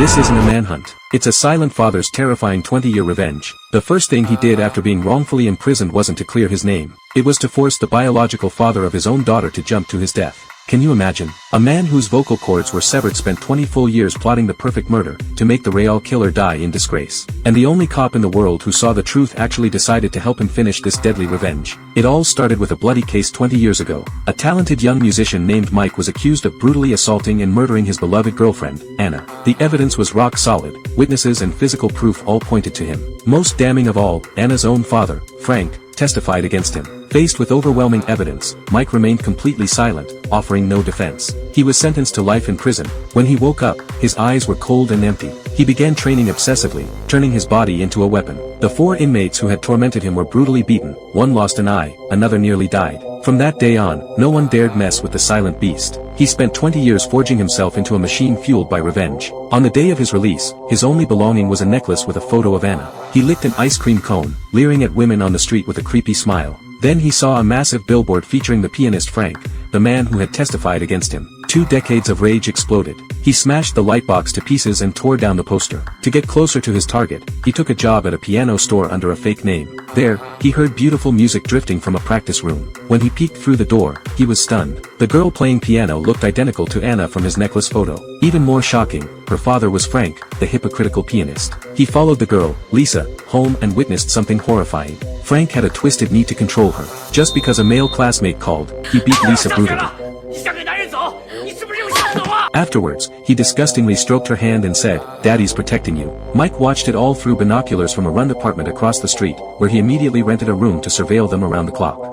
This isn't a manhunt. It's a silent father's terrifying 20-year revenge. The first thing he did after being wrongfully imprisoned wasn't to clear his name. It was to force the biological father of his own daughter to jump to his death. Can you imagine? A man whose vocal cords were severed spent 20 full years plotting the perfect murder, to make the Real killer die in disgrace. And the only cop in the world who saw the truth actually decided to help him finish this deadly revenge. It all started with a bloody case 20 years ago. A talented young musician named Mike was accused of brutally assaulting and murdering his beloved girlfriend, Anna. The evidence was rock solid. Witnesses and physical proof all pointed to him. Most damning of all, Anna's own father, Frank, testified against him. Faced with overwhelming evidence, Mike remained completely silent, offering no defense. He was sentenced to life in prison. When he woke up, his eyes were cold and empty. He began training obsessively, turning his body into a weapon. The 4 inmates who had tormented him were brutally beaten. One lost an eye, another nearly died. From that day on, no one dared mess with the silent beast. He spent 20 years forging himself into a machine fueled by revenge. On the day of his release, his only belonging was a necklace with a photo of Anna. He licked an ice cream cone, leering at women on the street with a creepy smile. Then he saw a massive billboard featuring the pianist Frank, the man who had testified against him. 2 decades of rage exploded. He smashed the lightbox to pieces and tore down the poster. To get closer to his target, he took a job at a piano store under a fake name. There, he heard beautiful music drifting from a practice room. When he peeked through the door, he was stunned. The girl playing piano looked identical to Anna from his necklace photo. Even more shocking, her father was Frank, the hypocritical pianist. He followed the girl, Lisa, home and witnessed something horrifying. Frank had a twisted need to control her. Just because a male classmate called, he beat Lisa brutally. Afterwards, he disgustingly stroked her hand and said, "Daddy's protecting you." Mike watched it all through binoculars from a run apartment across the street, where he immediately rented a room to surveil them around the clock.